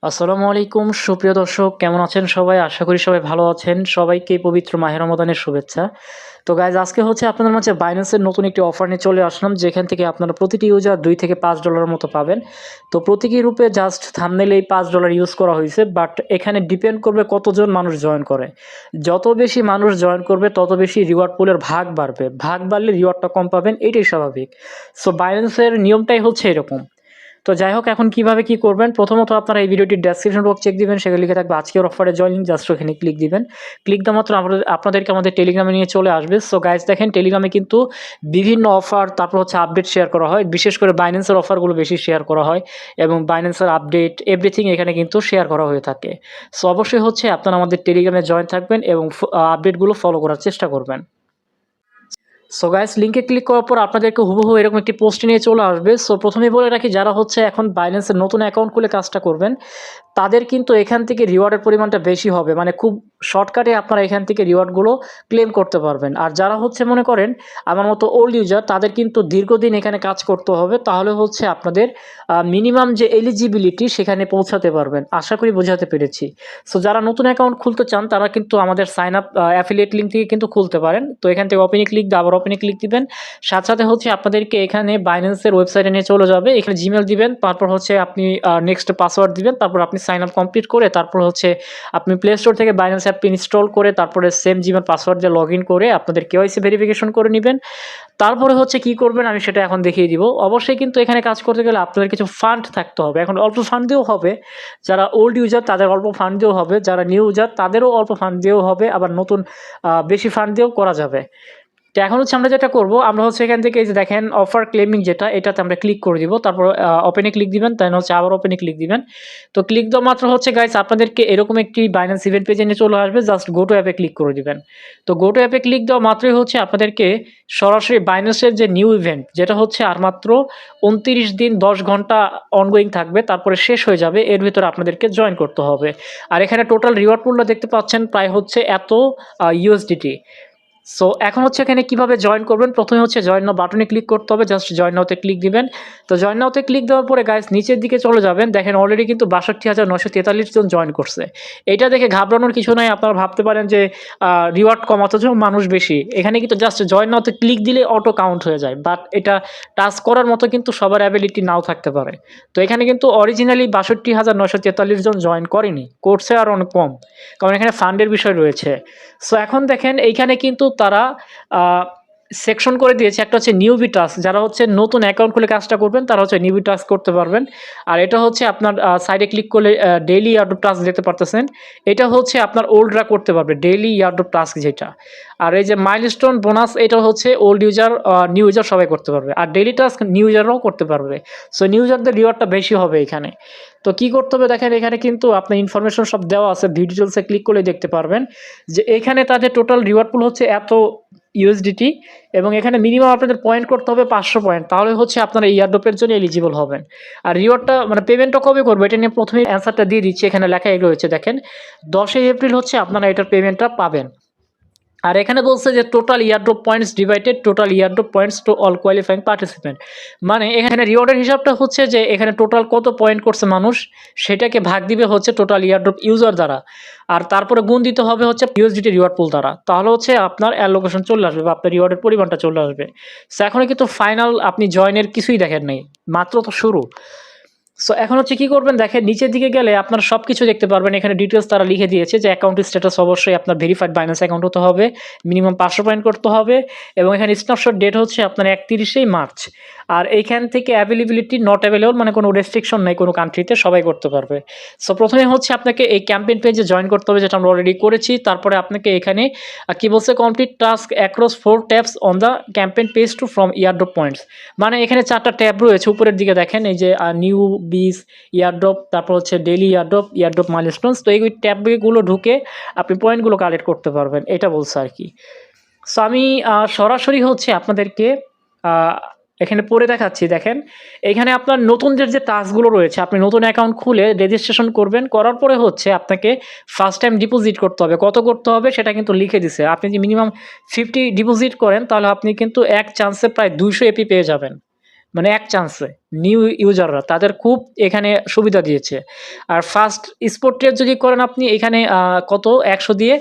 আসসালামু আলাইকুম সুপ্রিয় দর্শক, কেমন আছেন সবাই? আশা করি সবাই ভালো আছেন। সবাইকে পবিত্র মাহে রমাদানের শুভেচ্ছা। তো গাইজ, আজকে হচ্ছে আপনাদের মাঝে বাইন্যান্সের নতুন একটি অফার নিয়ে চলে আসলাম, যেখান থেকে আপনারা প্রতিটি ইউজার $2 থেকে $5 মতো পাবেন। তো প্রতীকী রূপে জাস্ট থাম্বনেইলেই $5 ইউজ করা হয়েছে, বাট এখানে ডিপেন্ড করবে কতজন মানুষ জয়েন করে। যত বেশি মানুষ জয়েন করবে তত বেশি রিওয়ার্ড পুলের ভাগ বাড়বে। ভাগ বাড়লে রিওয়ার্ডটা কম পাবেন, এটাই স্বাভাবিক। সো বাইন্যান্সের নিয়মটাই হচ্ছে এরকম। তো যাই হোক, এখন কিভাবে কি করবেন, প্রথমত আপনারা এই ভিডিওটির ডেসক্রিপশন বক্স চেক দিবেন, সেখানে লিখে থাকবে আজকের অফারে জয়েন লিঙ্ক, জাস্ট ওখানে ক্লিক দিবেন। ক্লিক দেওয়া মাত্র আপনাদেরকে আমাদের টেলিগ্রামে নিয়ে চলে আসবে। সো গাইজ দেখেন, টেলিগ্রামে কিন্তু বিভিন্ন অফার, তারপর হচ্ছে আপডেট শেয়ার করা হয়। বিশেষ করে বাইন্যান্সের অফারগুলো বেশি শেয়ার করা হয় এবং বাইন্যান্সের আপডেট এভরিথিং এখানে কিন্তু শেয়ার করা হয়ে থাকে। সো অবশ্যই হচ্ছে আপনারা আমাদের টেলিগ্রামে জয়েন থাকবেন এবং আপডেটগুলো ফলো করার চেষ্টা করবেন। সো গাইস, লিঙ্কে ক্লিক করার পর আপনাদেরকে হুবহু এরকম একটি পোস্ট নিয়ে চলে আসবে। সো প্রথমেই বলে রাখি, যারা হচ্ছে এখন বাইন্যান্সের নতুন অ্যাকাউন্ট খুলে কাজটা করবেন, তাদের কিন্তু এখান থেকে রিওয়ার্ডের পরিমাণটা বেশি হবে। মানে খুব শর্টকাটে আপনারা এখান থেকে রিওয়ার্ডগুলো ক্লেম করতে পারবেন। আর যারা হচ্ছে মনে করেন আমার মতো ওল্ড ইউজার, তাদের কিন্তু দীর্ঘদিন এখানে কাজ করতে হবে, তাহলে হচ্ছে আপনাদের মিনিমাম যে এলিজিবিলিটি সেখানে পৌঁছাতে পারবেন। আশা করি বোঝাতে পেরেছি। সো যারা নতুন অ্যাকাউন্ট খুলতে চান, তারা কিন্তু আমাদের সাইন আপ অ্যাফিলিয়েট লিঙ্ক থেকে কিন্তু খুলতে পারেন। তো এখান থেকে ওপেনে ক্লিক দিয়ে আবার ওপেনে ক্লিক দিবেন। সাথে সাথে হচ্ছে আপনাদেরকে এখানে বাইন্যান্সের ওয়েবসাইটে নিয়ে চলে যাবে। এখানে জিমেল দিবেন, তারপর হচ্ছে আপনি নেক্সট পাসওয়ার্ড দিবেন, তারপর আপনি সাইন আপ কমপ্লিট করে তারপর হচ্ছে আপনি প্লে স্টোর থেকে বাইন্যান্স অ্যাপ ইনস্টল করে তারপরে সেম জিমেল পাসওয়ার্ড দিয়ে লগ ইন করে আপনাদের কেওয়াইসি ভেরিফিকেশন করে নেবেন। তারপরে হচ্ছে কি করবেন আমি সেটা এখন দেখিয়ে দিব। অবশ্যই কিন্তু এখানে কাজ করতে গেলে আপনাদের কিছু ফান্ড থাকতে হবে। এখন অল্প ফান্ড দিয়েও হবে, যারা ওল্ড ইউজার তাদের অল্প ফান্ড দিয়েও হবে, যারা নিউ ইউজার তাদেরও অল্প ফান্ড দিয়েও হবে, আবার নতুন বেশি ফান্ড দিয়েও করা যাবে। তো এখন হচ্ছে আমরা যেটা করব, আমরা হচ্ছে এখান থেকে এই যে দেখেন অফার ক্লেমিং যেটা, এটাতে আমরা ক্লিক করে দিব। তারপর ওপেনে ক্লিক দিবেন, তাই হচ্ছে আবার ওপেনে ক্লিক দিবেন। তো ক্লিক দেওয়া মাত্র হচ্ছে গাইস আপনাদেরকে এরকম একটি বাইন্যান্স ইভেন্ট পেজে নিয়ে চলে আসবে। জাস্ট গো টু অ্যাপে ক্লিক করে দিবেন। তো গো টু অ্যাপে ক্লিক দেওয়া মাত্রই হচ্ছে আপনাদেরকে সরাসরি বাইন্যান্সের যে নিউ ইভেন্ট, যেটা হচ্ছে আর মাত্র 29 দিন 10 ঘন্টা অনগোয়িং থাকবে, তারপরে শেষ হয়ে যাবে, এর ভিতরে আপনাদেরকে জয়েন করতে হবে। আর এখানে টোটাল রিওয়ার্ড পুলটা দেখতে পাচ্ছেন প্রায় হচ্ছে এত ইউএসডিটি। সো এখন হচ্ছে এখানে কিভাবে জয়েন করবেন, প্রথমে হচ্ছে জয়েন নাও বাটনে ক্লিক করতে হবে। জাস্ট জয়েন নাওতে ক্লিক দিবেন। তো জয়েন নাওতে ক্লিক দেওয়ার পরে গাইস নিচের দিকে চলে যাবেন। দেখেন অলরেডি কিন্তু ৬২,৯৪৩ জন জয়েন করছে। এটা দেখে ঘাবড়ানোর কিছু নাই। আপনারা ভাবতে পারেন যে রিওয়ার্ড কম, অথচ মানুষ বেশি। এখানে কিন্তু জাস্ট জয়েন নাওতে ক্লিক দিলে অটো কাউন্ট হয়ে যায়, বাট এটা টাচ করার মতো কিন্তু সবার অ্যাবিলিটি নাও থাকতে পারে। তো এখানে কিন্তু অরিজিনালি ৬২,৯৪৩ জন জয়েন করেনি, করছে আর অনেক কম, কারণ এখানে ফান্ডের বিষয় রয়েছে। সো এখন দেখেন এইখানে কিন্তু তারা সেকশন করে দিয়েছে। একটা হচ্ছে নিউবি টাস্ক, যারা হচ্ছে নতুন অ্যাকাউন্ট খুলে কাজটা করবেন তারা হচ্ছে নিউবি টাস্ক করতে পারবেন। আর এটা হচ্ছে আপনার সাইডে ক্লিক করলে ডেইলি ইয়ারড্রপ টাস্ক দেখতে পারতেছেন। এটা হচ্ছে আপনার ওল্ডরা করতে পারবে, ডেইলি ইয়ারড্রপ টাস্ক যেটা। আর এই যে মাইলস্টোন বোনাস, এটা হচ্ছে ওল্ড ইউজার নিউ ইউজার সবাই করতে পারবে। আর ডেইলি টাস্ক নিউ ইউজাররাও করতে পারবে। সো নিউ ইউজারদের রিওয়ার্ডটা বেশি হবে এখানে। তো কী করতে হবে দেখেন, এখানে কিন্তু আপনার ইনফরমেশন সব দেওয়া আছে, ভিউ ডিটেলসে ক্লিক করলে দেখতে পারবেন যে এখানে তাদের টোটাল রিওয়ার্ড পুল হচ্ছে এত ইউএসডিটি, এবং এখানে মিনিমাম আপনাদের পয়েন্ট করতে হবে 500 পয়েন্ট, তাহলে হচ্ছে আপনারা এই ইয়ারড্রপের জন্য এলিজিবল হবেন। আর রিওয়ার্ডটা মানে পেমেন্টটা কবে করবো এটা নিয়ে প্রথমেই অ্যান্সারটা দিয়ে দিচ্ছি, এখানে লেখাই রয়েছে দেখেন 10 এপ্রিল হচ্ছে আপনারা এটার পেমেন্টটা পাবেন। আর এখানে বলছে যে total airdrop points divided total airdrop points to all qualifying participant. মানে এখানে রিওয়ার্ডের হিসাবটা হচ্ছে যে এখানে টোটাল কত পয়েন্ট করছে মানুষ, সেটাকে ভাগ দিবে হচ্ছে টোটাল ইয়ারড্রপ ইউজার দ্বারা, আর তারপরে গুণ দিতে হবে হচ্ছে ইউএসডিটি রিওয়ার্ড পুল দ্বারা, তাহলে হচ্ছে আপনার অ্যালোকেশন চলে আসবে বা আপনার রিওয়ার্ডের পরিমাণটা চলে আসবে। সো এখনও কিন্তু ফাইনাল আপনি জয়েনের কিছুই দেখেন নাই, মাত্র তো শুরু। সো এখন হচ্ছে কী করবেন দেখেন, নিচের দিকে গেলে আপনারা সব কিছু দেখতে পারবেন। এখানে ডিটেলস তারা লিখে দিয়েছে যে অ্যাকাউন্টের স্ট্যাটাস অবশ্যই আপনার ভেরিফাইড বাইন্যান্স অ্যাকাউন্ট হতে হবে, মিনিমাম 500 পয়েন্ট করতে হবে, এবং এখানে স্ন্যাপশট ডেট হচ্ছে আপনার 31শে মার্চ। আর এইখান থেকে অ্যাভেলেবিলিটি নট অ্যাভেলেবল, মানে কোনো রেস্ট্রিকশন নেই কোনো কান্ট্রিতে, সবাই করতে পারবে। সো প্রথমে হচ্ছে আপনাকে এই ক্যাম্পেইন পেজে জয়েন করতে হবে, যেটা আমরা অলরেডি করেছি। তারপরে আপনাকে এখানে কী বলছে, complete task across 4 tabs on the campaign page to from airdrop points. মানে এখানে 4টা ট্যাব রয়েছে, উপরের দিকে দেখেন এই যে নিউ বিস, ইয়ারড্রপ, তারপর হচ্ছে ডেইলি ইয়ারড্রপ, ইয়ারড্রপ মাইলস্টোনস। তো এই ট্যাবগুলো ঢুকে আপনি পয়েন্টগুলো কালেক্ট করতে পারবেন, এটা বলছে আর কি। সো আমি সরাসরি হচ্ছে আপনাদেরকে এখানে পড়ে দেখাচ্ছি। দেখেন এখানে আপনার নতুন যে টাস্কগুলো রয়েছে, আপনি নতুন অ্যাকাউন্ট খুলে রেজিস্ট্রেশন করবেন, করার পরে হচ্ছে আপনাকে ফার্স্ট টাইম ডিপোজিট করতে হবে। কত করতে হবে সেটা কিন্তু লিখে দিছে। আপনি যদি মিনিমাম 50 ডিপোজিট করেন তাহলে আপনি কিন্তু এক চান্সে প্রায় 200 এপি পেয়ে যাবেন। মানে এক চান্সে নিউ ইউজাররা তাদের খুব এখানে সুবিধা দিয়েছে। আর ফার্স্ট স্পট ট্রেড যদি করেন আপনি এখানে কত 100 দিয়ে,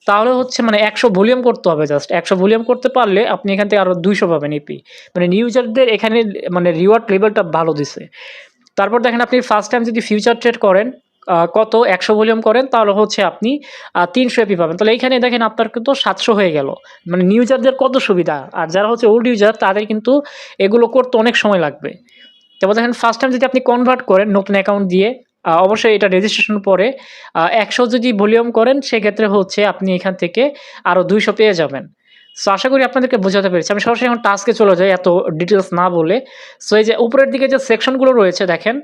তাহলে হচ্ছে মানে 100 ভলিউম করতে হবে, জাস্ট 100 ভলিউম করতে পারলে আপনি এখান থেকে আরও 200 পাবেন এপি। মানে নিউ ইউজারদের এখানে মানে রিওয়ার্ড লেভেলটা ভালো দিছে। তারপর দেখেন আপনি ফার্স্ট টাইম যদি ফিউচার ট্রেড করেন কত 100 ভলিউম করেন, তাহলে হচ্ছে আপনি 300 এপি পাবেন। তাহলে এইখানে দেখেন আপনার কিন্তু 700 হয়ে গেল। মানে নিউ ইউজারদের কত সুবিধা, আর যারা হচ্ছে ওল্ড ইউজার তাদের কিন্তু এগুলো করতে অনেক সময় লাগবে। তারপর দেখেন ফার্স্ট টাইম যদি আপনি কনভার্ট করেন নতুন অ্যাকাউন্ট দিয়ে, অবশ্যই এটা রেজিস্ট্রেশন পরে 100 যদি ভলিউম করেন সেক্ষেত্রে হচ্ছে আপনি এখান থেকে আরও 200 পেয়ে যাবেন। সো আশা করি আপনাদেরকে বোঝাতে পেরেছি। আমি সরাসরি এখন টাস্কে চলে যাই এত ডিটেলস না বলে। সো এই যে উপরের দিকে যে সেকশনগুলো রয়েছে দেখেন,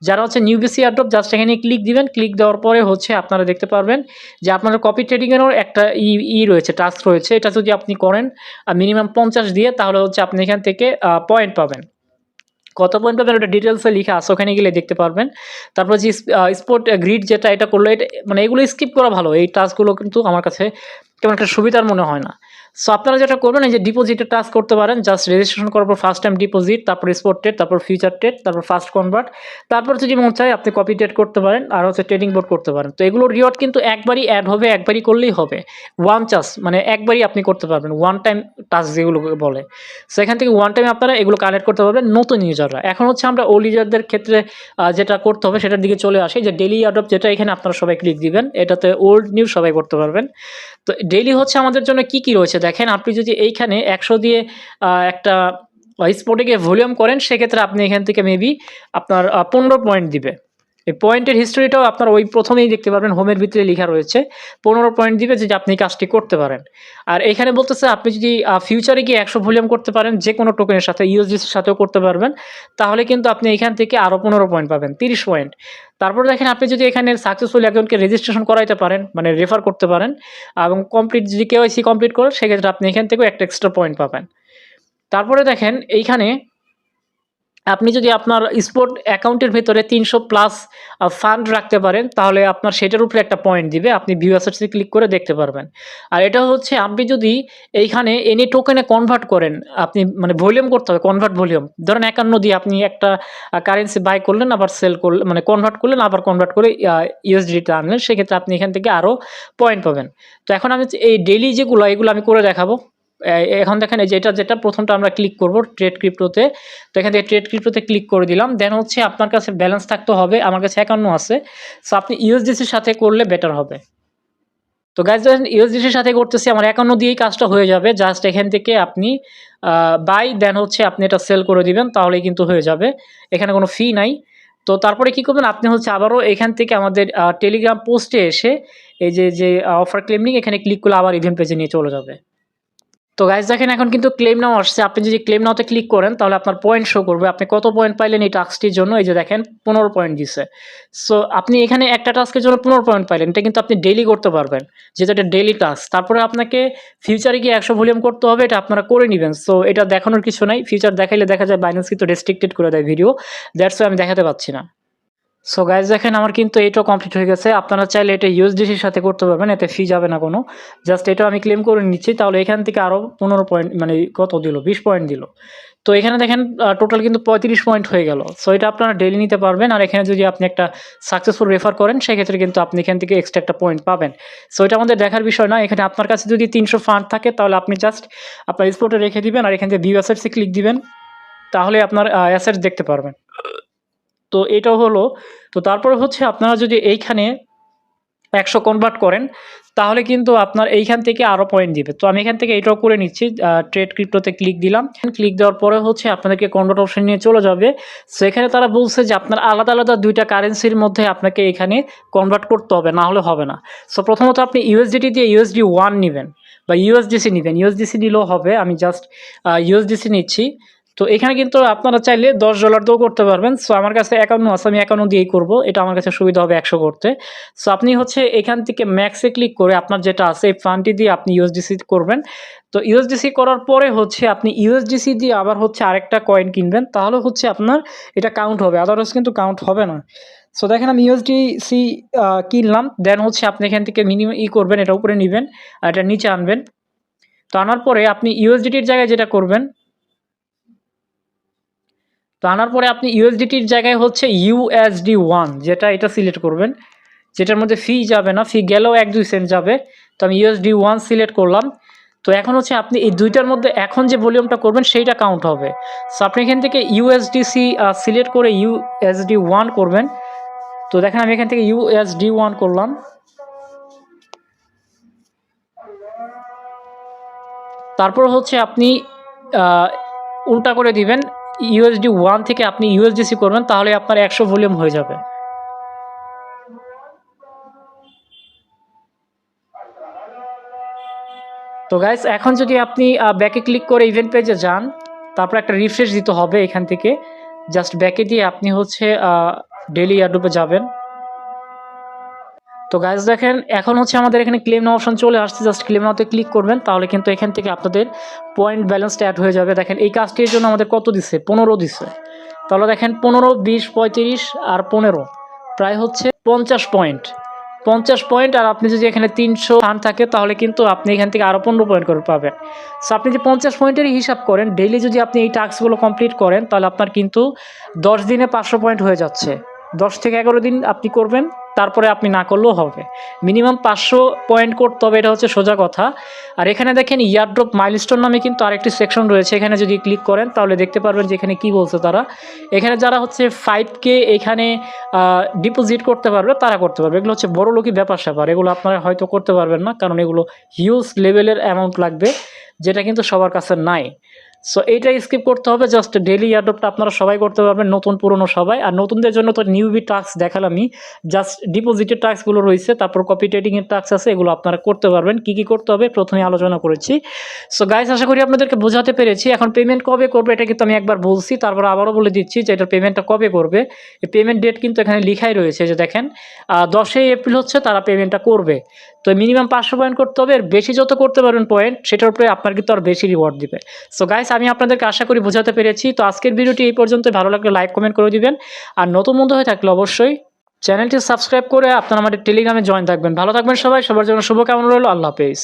যারা হচ্ছে নিউ বিসি এয়ারড্রপ জাস্ট এখানে ক্লিক দিবেন। ক্লিক দেওয়ার পরে হচ্ছে আপনারা দেখতে পারবেন যে আপনাদের কপি ট্রেডিংয়েরও একটা রয়েছে, টাস্ক রয়েছে। এটা যদি আপনি করেন মিনিমাম 50 দিয়ে, তাহলে হচ্ছে আপনি এখান থেকে পয়েন্ট পাবেন। কত পয়েন্ট পাবেন ওটা ডিটেলসে লিখা আছে, ওখানে গেলে দেখতে পারবেন। তারপর যে স্পট গ্রিড যেটা এটা করলে এটা মানে এগুলো স্কিপ করা ভালো। এই টাস্কগুলো কিন্তু আমার কাছে তেমন একটা সুবিধার মনে হয় না। সো আপনারা যেটা করবেন এই যে ডিপোজিটের টাস্ক করতে পারেন, জাস্ট রেজিস্ট্রেশন করার পর ফার্স্ট টাইম ডিপোজিট, তারপর স্পট ট্রেড, তারপর ফিউচার ট্রেড, তারপর ফার্স্ট কনভার্ট, তারপর যদি মন চায় আপনি কপি ট্রেড করতে পারেন আর হচ্ছে ট্রেডিং বোর্ড করতে পারেন। তো এগুলোর রিওয়ার্ড কিন্তু একবারই অ্যাড হবে, একবারই করলেই হবে। ওয়ান চান্স মানে একবারই আপনি করতে পারবেন, ওয়ান টাইম টাস্ক যেগুলো বলে। সেখান থেকে ওয়ান টাইমে আপনারা এগুলো কালেক্ট করতে পারবেন নতুন ইউজাররা। এখন হচ্ছে আমরা ওল্ড ইউজারদের ক্ষেত্রে যেটা করতে হবে সেটার দিকে চলে আসি, যে ডেইলি অ্যাডপ যেটা এখানে আপনারা সবাই ক্লিক দিবেন, এটাতে ওল্ড নিউ সবাই করতে পারবেন। তো ডেইলি হচ্ছে আমাদের জন্য কি কি রয়েছে দেখেন, আপনি যদি এইখানে 100 দিয়ে একটা স্পটে গিয়ে ভলিউম করেন সেক্ষেত্রে আপনি এখান থেকে মেবি আপনার 15 পয়েন্ট দিবে। এই পয়েন্টের হিস্টোরিটাও আপনার ওই প্রথমেই দেখতে পারবেন, হোমের ভিতরে লেখা রয়েছে 15 পয়েন্ট দিবে যদি আপনি কাজটি করতে পারেন। আর এখানে বলতেছে আপনি যদি ফিউচারে গিয়ে 100 ভলিউম করতে পারেন যে কোনো টোকেনের সাথে, ইউএসডিসির সাথেও করতে পারবেন, তাহলে কিন্তু আপনি এখান থেকে আরও 15 পয়েন্ট পাবেন, 30 পয়েন্ট। তারপর দেখেন আপনি যদি এখানে সাকসেসফুল একজনকে রেজিস্ট্রেশন করাইতে পারেন, মানে রেফার করতে পারেন এবং কমপ্লিট যদি কেওয়াইসি কমপ্লিট করেন সেক্ষেত্রে আপনি এখান থেকেও একটা এক্সট্রা পয়েন্ট পাবেন। তারপরে দেখেন এইখানে আপনি যদি আপনার স্পট অ্যাকাউন্টের ভেতরে 300 প্লাস ফান্ড রাখতে পারেন, তাহলে আপনার সেটার উপরে একটা পয়েন্ট দিবে, আপনি ভিউ অ্যাসেটসে ক্লিক করে দেখতে পারবেন। আর এটা হচ্ছে আপনি যদি এইখানে এনি টোকেনে কনভার্ট করেন, আপনি মানে ভলিউম করতে হবে, কনভার্ট ভলিউম। ধরেন 51 দিয়ে আপনি একটা কারেন্সি বাই করলেন, আবার সেল করলেন, মানে কনভার্ট করলেন, আবার কনভার্ট করে ইউএসডিতে আনলেন, সেক্ষেত্রে আপনি এখান থেকে আরও পয়েন্ট পাবেন। তো এখন আমি এই ডেইলি যেগুলো এগুলো আমি করে দেখাবো। এখন দেখেন এই যে যেটা প্রথমটা আমরা ক্লিক করব ট্রেড ক্রিপ্টোতে। তো এখান থেকে ট্রেড ক্রিপ্টোতে ক্লিক করে দিলাম। দেন হচ্ছে আপনার কাছে ব্যালেন্স থাকতে হবে, আমার কাছে 51 আছে। সো আপনি ইউএসডিসির সাথে করলে বেটার হবে। তো গাইজ যখন ইউএসডিসির সাথে করতেছি আমার 51 দিয়েই কাজটা হয়ে যাবে। জাস্ট এখান থেকে আপনি বাই, দেন হচ্ছে আপনি এটা সেল করে দিবেন, তাহলেই কিন্তু হয়ে যাবে, এখানে কোনো ফি নাই। তো তারপরে কি করবেন, আপনি হচ্ছে আবারও এখান থেকে আমাদের টেলিগ্রাম পোস্টে এসে এই যে অফার ক্লেমিং এখানে ক্লিক করলে আবার ইভেন্ট পেজে নিয়ে চলে যাবে। তো গাইজ দেখেন এখন কিন্তু ক্লেম নাও আসছে। আপনি যদি ক্লেম নাওতে ক্লিক করেন তাহলে আপনার পয়েন্ট শো করবে, আপনি কত পয়েন্ট পাইলেন এই টাস্কটির জন্য। এই যে দেখেন 15 পয়েন্ট দিছে। সো আপনি এখানে একটা টাস্কের জন্য 15 পয়েন্ট পাইলেন, এটা কিন্তু আপনি ডেইলি করতে পারবেন, যেহেতু এটা ডেইলি টাস্ক। তারপরে আপনাকে ফিউচারে গিয়ে 100 ভলিউম করতে হবে, এটা আপনারা করে নেবেন। সো এটা দেখানোর কিছু নাই, ফিউচার দেখাইলে দেখা যায় বাইন্যান্স কিন্তু রেস্ট্রিক্টেড করে দেয় ভিডিও, দ্যাটস ওয়াই আমি দেখাতে পাচ্ছি না। সো গাইজ দেখেন আমার কিন্তু এটাও কমপ্লিট হয়ে গেছে। আপনারা চাইলে এটা ইউএসডিসির সাথে করতে পারবেন, এতে ফি যাবে না কোনো। জাস্ট এটাও আমি ক্লেম করে নিচ্ছি, তাহলে এখান থেকে আরও 15 পয়েন্ট মানে কত দিল, 20 পয়েন্ট দিল। তো এখানে দেখেন টোটাল কিন্তু 35 পয়েন্ট হয়ে গেল। সো এটা আপনারা ডেইলি নিতে পারবেন। আর এখানে যদি আপনি একটা সাকসেসফুল রেফার করেন সেক্ষেত্রে কিন্তু আপনি এখান থেকে এক্সট্রা একটা পয়েন্ট পাবেন। সো এটা আমাদের দেখার বিষয় না। এখানে আপনার কাছে যদি 300 ফান্ড থাকে তাহলে আপনি জাস্ট আপনার স্পটে রেখে দিবেন আর এখান থেকে ভিউ অ্যাসেটসে ক্লিক দিবেন, তাহলে আপনার অ্যাসেটস দেখতে পারবেন। তো এটাও হলো। তো তারপরে হচ্ছে আপনারা যদি এইখানে 100 কনভার্ট করেন তাহলে কিন্তু আপনার এইখান থেকে আরও পয়েন্ট দিবে। তো আমি এখান থেকে এটাও করে নিচ্ছি, ট্রেড ক্রিপ্টোতে ক্লিক দিলাম। ক্লিক দেওয়ার পরে হচ্ছে আপনাদেরকে কনভার্ট অপশন নিয়ে চলে যাবে। সো এখানে তারা বলছে যে আপনার আলাদা আলাদা দুইটা কারেন্সির মধ্যে আপনাকে এখানে কনভার্ট করতে হবে, না হলে হবে না। সো প্রথমত আপনি ইউএসডিটি দিয়ে ইউএসডি 1 নেবেন বা ইউএসডিসি নেবেন, ইউএসডিসি নিলেও হবে। আমি জাস্ট ইউএসডিসি নিচ্ছি। তো এখানে কিন্তু আপনারা চাইলে $10 দিয়েও করতে পারবেন। সো আমার কাছে 51 আছে, আমি 51 দিয়েই করব, এটা আমার কাছে সুবিধা হবে 100 করতে। সো আপনি হচ্ছে এখান থেকে ম্যাক্সে ক্লিক করে আপনার যেটা আছে এই ফান্ডটি দিয়ে আপনি ইউএসডিসি করবেন। তো ইউএসডিসি করার পরে হচ্ছে আপনি ইউএসডিসি দিয়ে আবার হচ্ছে আরেকটা কয়েন কিনবেন, তাহলে হচ্ছে আপনার এটা কাউন্ট হবে, আদারওয়াইজ কিন্তু কাউন্ট হবে না। সো দেখেন আমি ইউএসডিসি কিনলাম, দেন হচ্ছে আপনি এখান থেকে মিনিমাম করবেন, এটা উপরে নেবেন আর এটা নিচে আনবেন। তো আনার পরে আপনি ইউএসডিটির জায়গায় যেটা করবেন, তো আনার পরে আপনি ইউএসডিটির জায়গায় হচ্ছে USD1 যেটা এটা সিলেক্ট করবেন, যেটার মধ্যে ফি যাবে না, ফি গেলেও 1-2 সেন্ট যাবে। তো আমি USD1 সিলেক্ট করলাম। তো এখন হচ্ছে আপনি এই দুইটার মধ্যে এখন যে ভলিউমটা করবেন সেইটা কাউন্ট হবে। সো আপনি এখান থেকে USDC সিলেক্ট করে USD1 করবেন। তো দেখেন আমি এখান থেকে USD1 করলাম। তারপর হচ্ছে আপনি উল্টা করে দিবেন, USD1 থেকে আপনি USDC করবেন, তাহলে আপনার 100 ভলিউম হয়ে যাবে। তো গাইস এখন যদি আপনি ব্যাকে ক্লিক করে ইভেন্ট পেজে যান, তারপর একটা রিফ্রেশ দিতে হবে এখান থেকে, জাস্ট ব্যাকে দিয়ে আপনি হচ্ছে ডেইলি এয়ারড্রপে যাবেন। তো গাইস দেখেন এখন হচ্ছে আমাদের এখানে ক্লেম নাও অপশন চলে আসছে, জাস্ট ক্লেম নাওতে ক্লিক করবেন, তাহলে কিন্তু এখান থেকে আপনাদের পয়েন্ট ব্যালেন্সটা অ্যাড হয়ে যাবে। দেখেন এই কাজটির জন্য আমাদের কত দিচ্ছে, 15 দিচ্ছে। তাহলে দেখেন 15, 20, 35 আর 15 প্রায় হচ্ছে 50 পয়েন্ট। 50 পয়েন্ট, আর আপনি যদি এখানে 300 রান থাকে তাহলে কিন্তু আপনি এখান থেকে আরও 15 পয়েন্ট করে পাবেন। সো আপনি যে 50 পয়েন্টেরই হিসাব করেন, ডেইলি যদি আপনি এই টাস্কগুলো কমপ্লিট করেন তাহলে আপনার কিন্তু 10 দিনে 500 পয়েন্ট হয়ে যাচ্ছে। 10 থেকে 11 দিন আপনি করবেন, তারপরে আপনি না করলেও হবে। মিনিমাম 500 পয়েন্ট করতে হবে, এটা হচ্ছে সোজা কথা। আর এখানে দেখেন ইয়ারড্রপ মাইলস্টোন নামে কিন্তু আরেকটি সেকশন রয়েছে, এখানে যদি ক্লিক করেন তাহলে দেখতে পারবেন যে এখানে কী বলছে তারা। এখানে যারা হচ্ছে 5K এখানে ডিপোজিট করতে পারবে তারা করতে পারবে। এগুলো হচ্ছে বড় লোকই ব্যাপার স্যাপার, এগুলো আপনারা হয়তো করতে পারবেন না, কারণ এগুলো হিউজ লেভেলের অ্যামাউন্ট লাগবে, যেটা কিন্তু সবার কাছে নাই। সো এইটাই স্কিপ করতে হবে। জাস্ট ডেইলি এয়ারড্রপটা আপনারা সবাই করতে পারবেন, নতুন পুরনো সবাই। আর নতুনদের জন্য তো নিউবি টাস্ক দেখালামই, জাস্ট ডিপোজিটের টাস্কগুলো রয়েছে, তারপর কপি ট্রেডিংয়ের টাস্ক আছে, এগুলো আপনারা করতে পারবেন। কী কী করতে হবে প্রথমে আলোচনা করেছি। সো গাইস আশা করি আপনাদেরকে বোঝাতে পেরেছি। এখন পেমেন্ট কবে করবে এটা কিন্তু আমি একবার বলছি, তারপর আবারও বলে দিচ্ছি যে এটার পেমেন্টটা কবে করবে। এই পেমেন্ট ডেট কিন্তু এখানে লিখাই রয়েছে, যে দেখেন 10ই এপ্রিল হচ্ছে তারা পেমেন্টটা করবে। তো মিনিমাম 500 পয়েন্ট করতে হবে, এর বেশি যত করতে পারবেন পয়েন্ট, সেটার উপরে আপনার কিন্তু আর বেশি রিওয়ার্ড দিবে। সো গাইস আমি আপনাদেরকে আশা করি বোঝাতে পেরেছি। তো আজকের ভিডিওটি এই পর্যন্ত, ভালো লাগলে লাইক কমেন্ট করে দিবেন, আর নতুন বন্ধু হয়ে থাকলে অবশ্যই চ্যানেলটি সাবস্ক্রাইব করে আপনারা আমাদের টেলিগ্রামে জয়েন থাকবেন। ভালো থাকবেন সবাই, সবার জন্য শুভকামনা রইল। আল্লাহ হাফেজ।